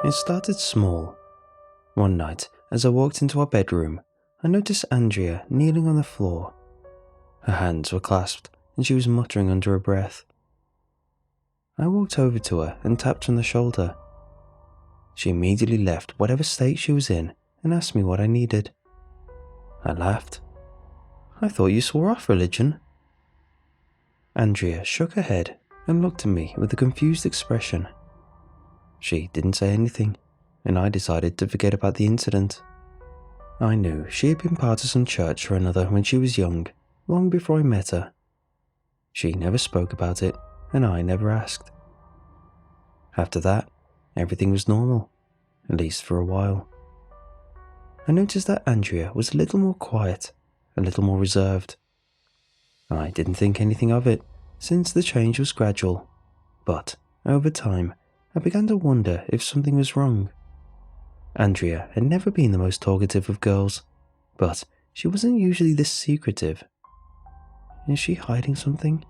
It started small. One night, as I walked into our bedroom, I noticed Andrea kneeling on the floor. Her hands were clasped and she was muttering under her breath. I walked over to her and tapped her on the shoulder. She immediately left whatever state she was in and asked me what I needed. I laughed. "I thought you swore off religion." Andrea shook her head and looked at me with a confused expression. She didn't say anything, and I decided to forget about the incident. I knew she had been part of some church or another when she was young, long before I met her. She never spoke about it, and I never asked. After that, everything was normal, at least for a while. I noticed that Andrea was a little more quiet, a little more reserved. I didn't think anything of it, since the change was gradual, but over time, I began to wonder if something was wrong. Andrea had never been the most talkative of girls, but she wasn't usually this secretive. Is she hiding something?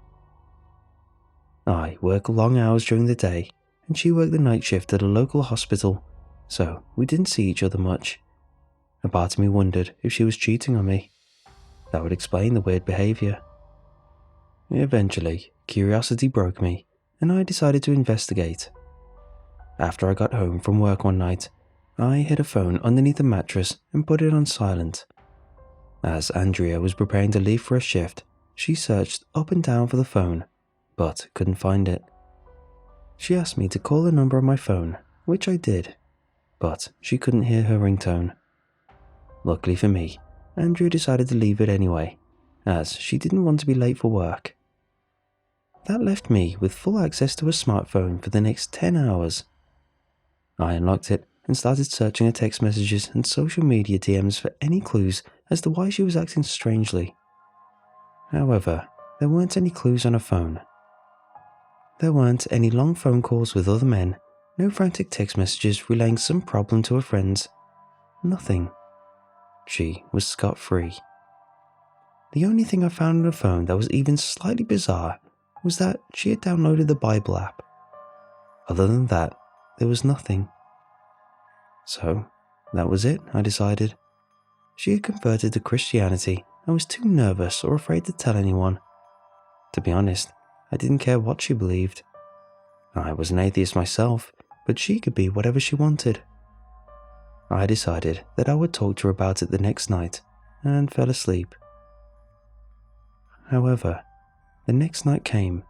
I work long hours during the day, and she worked the night shift at a local hospital, so we didn't see each other much. A part of me wondered if she was cheating on me. That would explain the weird behavior. Eventually, curiosity broke me, and I decided to investigate. After I got home from work one night, I hid a phone underneath the mattress and put it on silent. As Andrea was preparing to leave for a shift, she searched up and down for the phone, but couldn't find it. She asked me to call the number on my phone, which I did, but she couldn't hear her ringtone. Luckily for me, Andrea decided to leave it anyway, as she didn't want to be late for work. That left me with full access to a smartphone for the next 10 hours. I unlocked it and started searching her text messages and social media DMs for any clues as to why she was acting strangely. However, there weren't any clues on her phone. There weren't any long phone calls with other men, no frantic text messages relaying some problem to her friends. Nothing. She was scot-free. The only thing I found on her phone that was even slightly bizarre was that she had downloaded the Bible app. Other than that, there was nothing. So, that was it, I decided. She had converted to Christianity and was too nervous or afraid to tell anyone. To be honest, I didn't care what she believed. I was an atheist myself, but she could be whatever she wanted. I decided that I would talk to her about it the next night, and fell asleep. However, the next night came,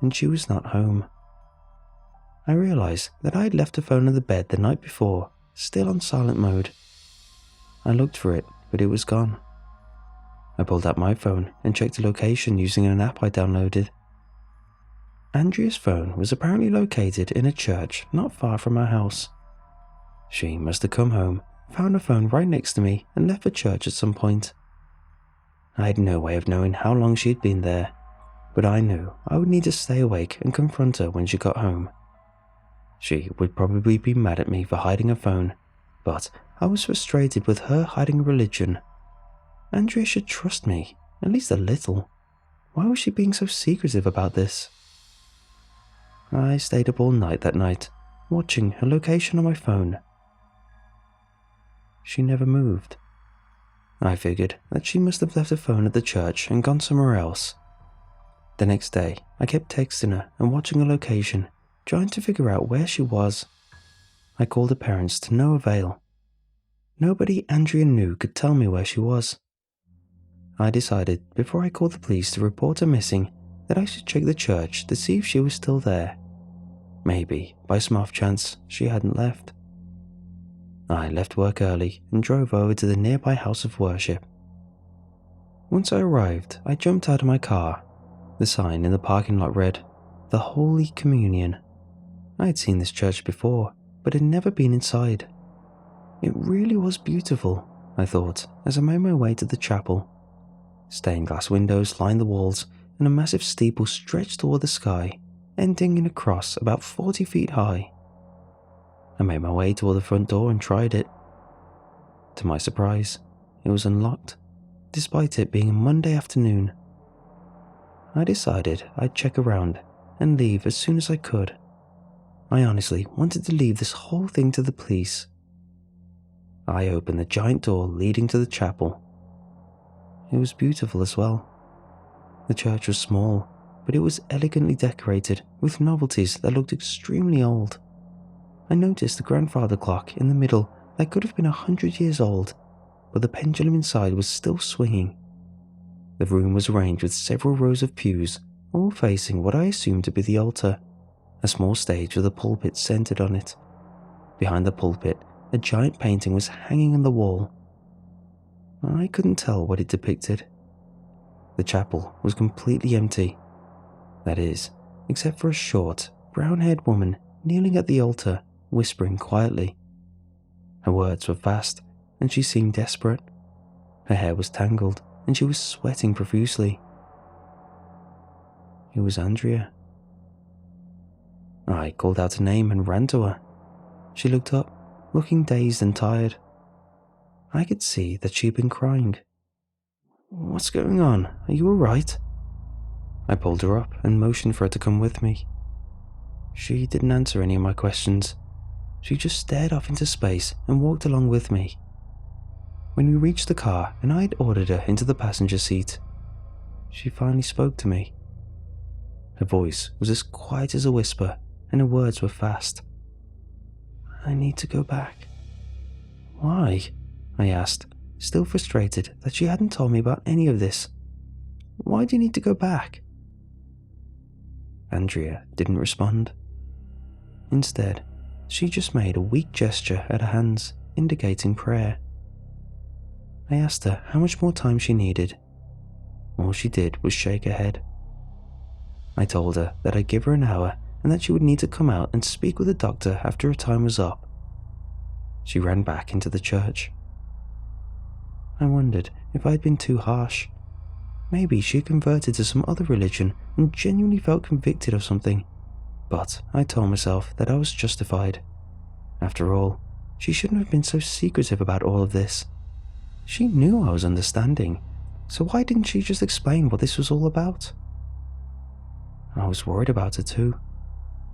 and she was not home. I realized that I had left the phone on the bed the night before, still on silent mode. I looked for it, but it was gone. I pulled out my phone and checked the location using an app I downloaded. Andrea's phone was apparently located in a church not far from our house. She must have come home, found her phone right next to me, and left for church at some point. I had no way of knowing how long she had been there, but I knew I would need to stay awake and confront her when she got home. She would probably be mad at me for hiding her phone, but I was frustrated with her hiding a religion. Andrea should trust me, at least a little. Why was she being so secretive about this? I stayed up all night that night, watching her location on my phone. She never moved. I figured that she must have left her phone at the church and gone somewhere else. The next day, I kept texting her and watching her location, trying to figure out where she was. I called her parents to no avail. Nobody Andrea knew could tell me where she was. I decided before I called the police to report her missing that I should check the church to see if she was still there. Maybe, by some off chance, she hadn't left. I left work early and drove over to the nearby house of worship. Once I arrived, I jumped out of my car. The sign in the parking lot read, "The Holy Communion." I had seen this church before, but had never been inside. It really was beautiful, I thought, as I made my way to the chapel. Stained glass windows lined the walls, and a massive steeple stretched toward the sky, ending in a cross about 40 feet high. I made my way toward the front door and tried it. To my surprise, it was unlocked, despite it being a Monday afternoon. I decided I'd check around and leave as soon as I could. I honestly wanted to leave this whole thing to the police. I opened the giant door leading to the chapel. It was beautiful as well. The church was small, but it was elegantly decorated with novelties that looked extremely old. I noticed the grandfather clock in the middle that could have been 100 years old, but the pendulum inside was still swinging. The room was arranged with several rows of pews, all facing what I assumed to be the altar, a small stage with a pulpit centered on it. Behind the pulpit, a giant painting was hanging on the wall. I couldn't tell what it depicted. The chapel was completely empty. That is, except for a short, brown-haired woman kneeling at the altar, whispering quietly. Her words were fast, and she seemed desperate. Her hair was tangled, and she was sweating profusely. It was Andrea. I called out her name and ran to her. She looked up, looking dazed and tired. I could see that she'd been crying. "What's going on? Are you all right?" I pulled her up and motioned for her to come with me. She didn't answer any of my questions. She just stared off into space and walked along with me. When we reached the car and I'd ordered her into the passenger seat, she finally spoke to me. Her voice was as quiet as a whisper and her words were fast. "I need to go back." "Why?" I asked, still frustrated that she hadn't told me about any of this. "Why do you need to go back?" Andrea didn't respond. Instead, she just made a weak gesture at her hands, indicating prayer. I asked her how much more time she needed. All she did was shake her head. I told her that I'd give her an hour and that she would need to come out and speak with a doctor after her time was up. She ran back into the church. I wondered if I had been too harsh. Maybe she had converted to some other religion and genuinely felt convicted of something. But I told myself that I was justified. After all, she shouldn't have been so secretive about all of this. She knew I was understanding, so why didn't she just explain what this was all about? I was worried about her too.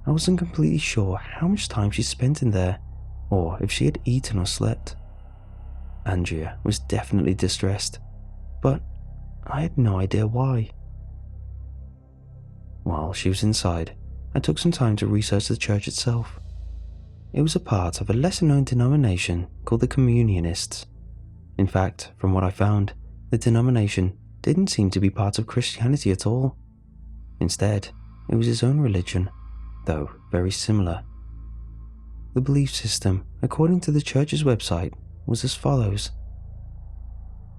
I wasn't completely sure how much time she spent in there, or if she had eaten or slept. Andrea was definitely distressed, but I had no idea why. While she was inside, I took some time to research the church itself. It was a part of a lesser-known denomination called the Communionists. In fact, from what I found, the denomination didn't seem to be part of Christianity at all. Instead, it was its own religion, though very similar. The belief system, according to the church's website, was as follows.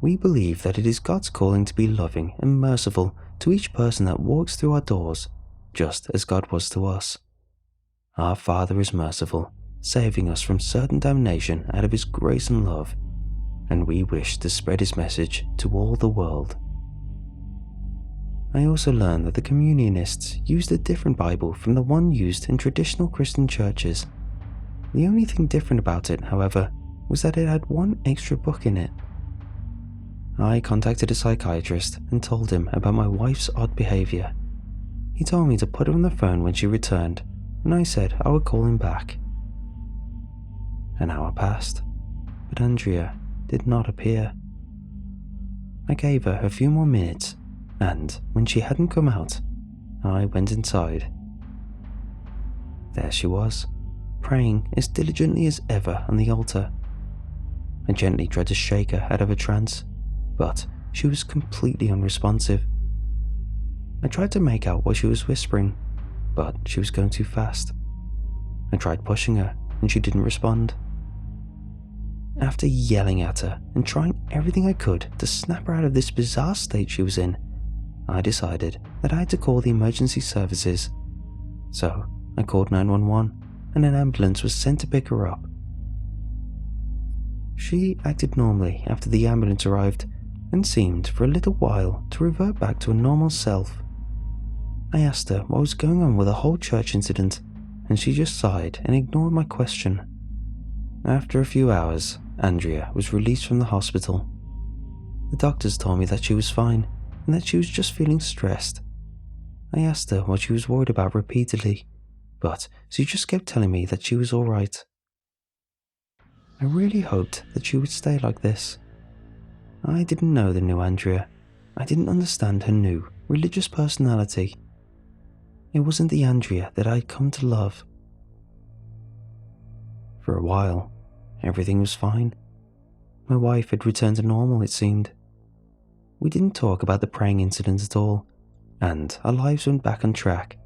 "We believe that it is God's calling to be loving and merciful to each person that walks through our doors, just as God was to us. Our Father is merciful, saving us from certain damnation out of His grace and love, and we wish to spread His message to all the world." I also learned that the Communionists used a different Bible from the one used in traditional Christian churches. The only thing different about it, however, was that it had one extra book in it. I contacted a psychiatrist and told him about my wife's odd behavior. He told me to put her on the phone when she returned, and I said I would call him back. An hour passed, but Andrea did not appear. I gave her a few more minutes, and when she hadn't come out, I went inside. There she was, praying as diligently as ever on the altar. I gently tried to shake her out of a trance, but she was completely unresponsive. I tried to make out what she was whispering, but she was going too fast. I tried pushing her, and she didn't respond. After yelling at her and trying everything I could to snap her out of this bizarre state she was in, I decided that I had to call the emergency services. So I called 911, and an ambulance was sent to pick her up. She acted normally after the ambulance arrived and seemed for a little while to revert back to a normal self. I asked her what was going on with the whole church incident, and she just sighed and ignored my question. After a few hours, Andrea was released from the hospital. The doctors told me that she was fine and that she was just feeling stressed. I asked her what she was worried about repeatedly, but she just kept telling me that she was alright. I really hoped that she would stay like this. I didn't know the new Andrea. I didn't understand her new, religious personality. It wasn't the Andrea that I'd come to love. For a while, everything was fine. My wife had returned to normal, it seemed. We didn't talk about the praying incident at all, and our lives went back on track.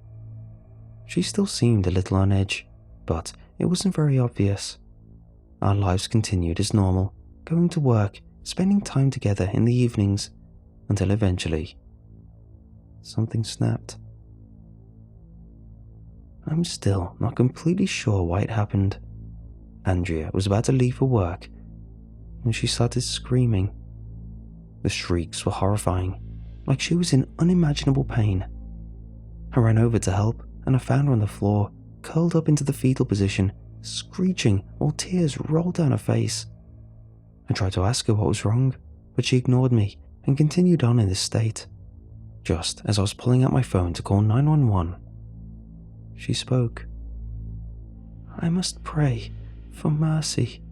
She still seemed a little on edge, but it wasn't very obvious. Our lives continued as normal, going to work, spending time together in the evenings, until eventually, something snapped. I'm still not completely sure why it happened. Andrea was about to leave for work, and she started screaming. The shrieks were horrifying, like she was in unimaginable pain. I ran over to help, and I found her on the floor, curled up into the fetal position, screeching while tears rolled down her face. I tried to ask her what was wrong, but she ignored me and continued on in this state. Just as I was pulling out my phone to call 911, she spoke. "I must pray for mercy."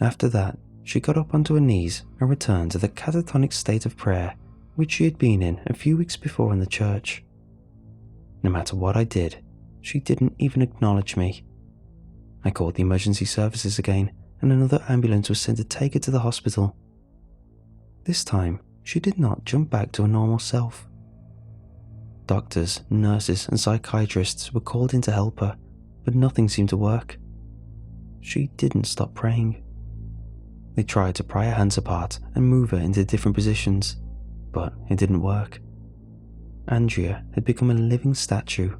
After that, she got up onto her knees and returned to the catatonic state of prayer which she had been in a few weeks before in the church. No matter what I did, she didn't even acknowledge me. I called the emergency services again, and another ambulance was sent to take her to the hospital. This time, she did not jump back to her normal self. Doctors, nurses, and psychiatrists were called in to help her, but nothing seemed to work. She didn't stop praying. They tried to pry her hands apart and move her into different positions, but it didn't work. Andrea had become a living statue.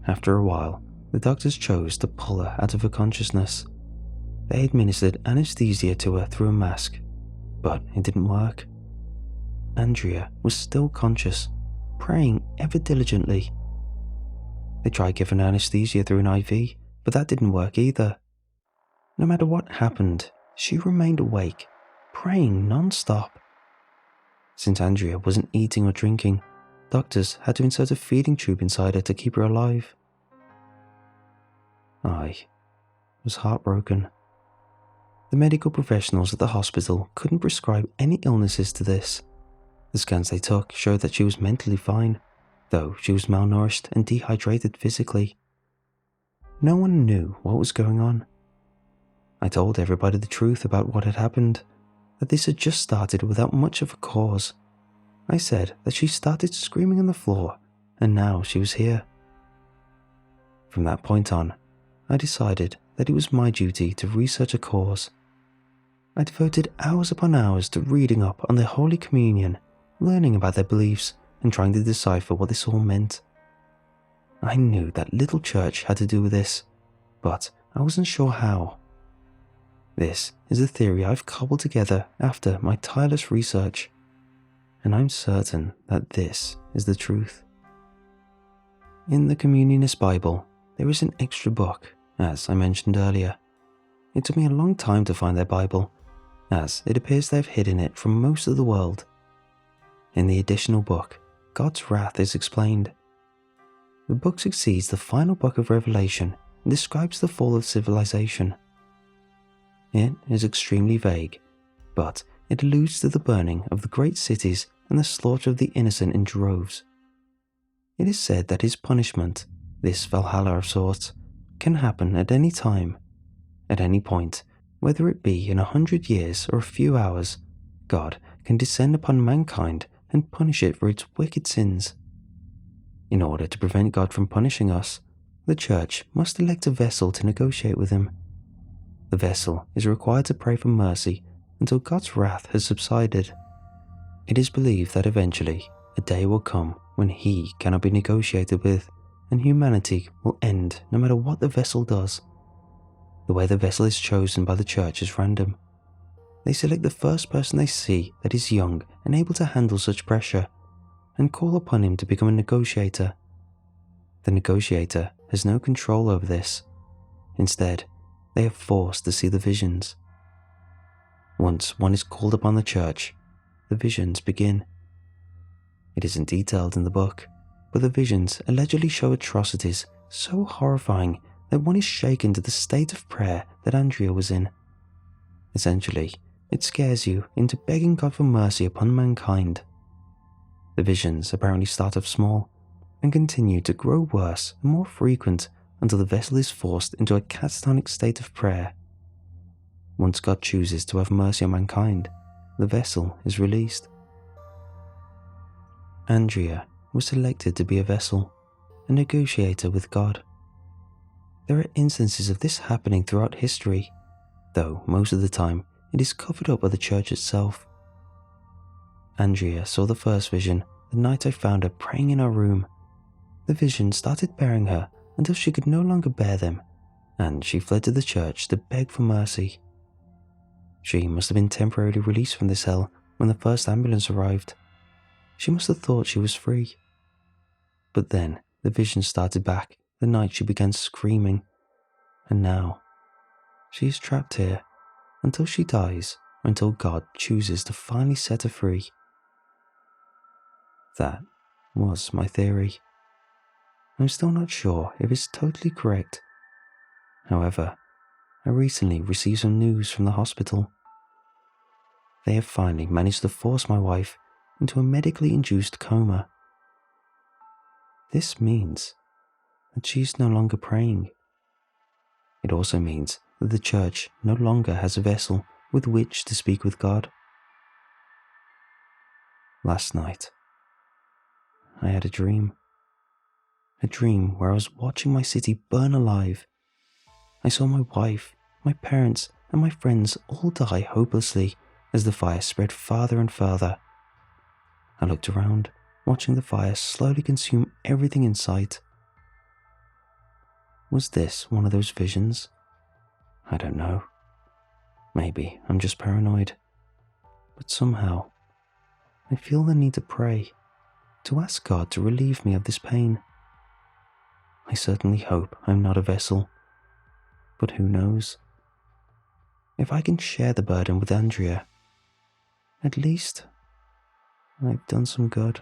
After a while, the doctors chose to pull her out of her consciousness. They administered anesthesia to her through a mask, but it didn't work. Andrea was still conscious, praying ever diligently. They tried giving her anesthesia through an IV, but that didn't work either. No matter what happened, she remained awake, praying non-stop. Since Andrea wasn't eating or drinking, doctors had to insert a feeding tube inside her to keep her alive. I was heartbroken. The medical professionals at the hospital couldn't prescribe any illnesses to this. The scans they took showed that she was mentally fine, though she was malnourished and dehydrated physically. No one knew what was going on. I told everybody the truth about what had happened, that this had just started without much of a cause. I said that she started screaming on the floor, and now she was here. From that point on, I decided that it was my duty to research a cause. I devoted hours upon hours to reading up on the Holy Communion, learning about their beliefs, and trying to decipher what this all meant. I knew that little church had to do with this, but I wasn't sure how. This is a theory I've cobbled together after my tireless research, and I'm certain that this is the truth. In the Communionist Bible, there is an extra book, as I mentioned earlier. It took me a long time to find their Bible, as it appears they've hidden it from most of the world. In the additional book, God's wrath is explained. The book succeeds the final book of Revelation and describes the fall of civilization. It is extremely vague, but it alludes to the burning of the great cities and the slaughter of the innocent in droves. It is said that his punishment, this Valhalla of sorts, can happen at any time, at any point, whether it be in 100 years or a few hours. God can descend upon mankind and punish it for its wicked sins. In order to prevent God from punishing us, the Church must elect a vessel to negotiate with him. The vessel is required to pray for mercy until God's wrath has subsided. It is believed that eventually a day will come when he cannot be negotiated with, and humanity will end no matter what the vessel does. The way the vessel is chosen by the Church is random. They select the first person they see that is young and able to handle such pressure, and call upon him to become a negotiator. The negotiator has no control over this. Instead, they are forced to see the visions. Once one is called upon the Church, the visions begin. It isn't detailed in the book, but the visions allegedly show atrocities so horrifying that one is shaken to the state of prayer that Andrea was in. Essentially, it scares you into begging God for mercy upon mankind. The visions apparently start off small and continue to grow worse and more frequent until the vessel is forced into a catatonic state of prayer. Once God chooses to have mercy on mankind, the vessel is released. Andrea was selected to be a vessel, a negotiator with God. There are instances of this happening throughout history, though most of the time it is covered up by the church itself. Andrea saw the first vision the night I found her praying in her room. The vision started bearing her until she could no longer bear them, and she fled to the church to beg for mercy. She must have been temporarily released from this hell when the first ambulance arrived. She must have thought she was free. But then the vision started back the night she began screaming, and now she is trapped here until she dies or until God chooses to finally set her free. That was my theory. I'm still not sure if it's totally correct. However, I recently received some news from the hospital. They have finally managed to force my wife into a medically induced coma. This means that she's no longer praying. It also means that the church no longer has a vessel with which to speak with God. Last night, I had a dream. A dream where I was watching my city burn alive. I saw my wife, my parents, and my friends all die hopelessly as the fire spread farther and further. I looked around, watching the fire slowly consume everything in sight. Was this one of those visions? I don't know. Maybe I'm just paranoid. But somehow, I feel the need to pray, to ask God to relieve me of this pain. I certainly hope I'm not a vessel, but who knows? If I can share the burden with Andrea, at least I've done some good.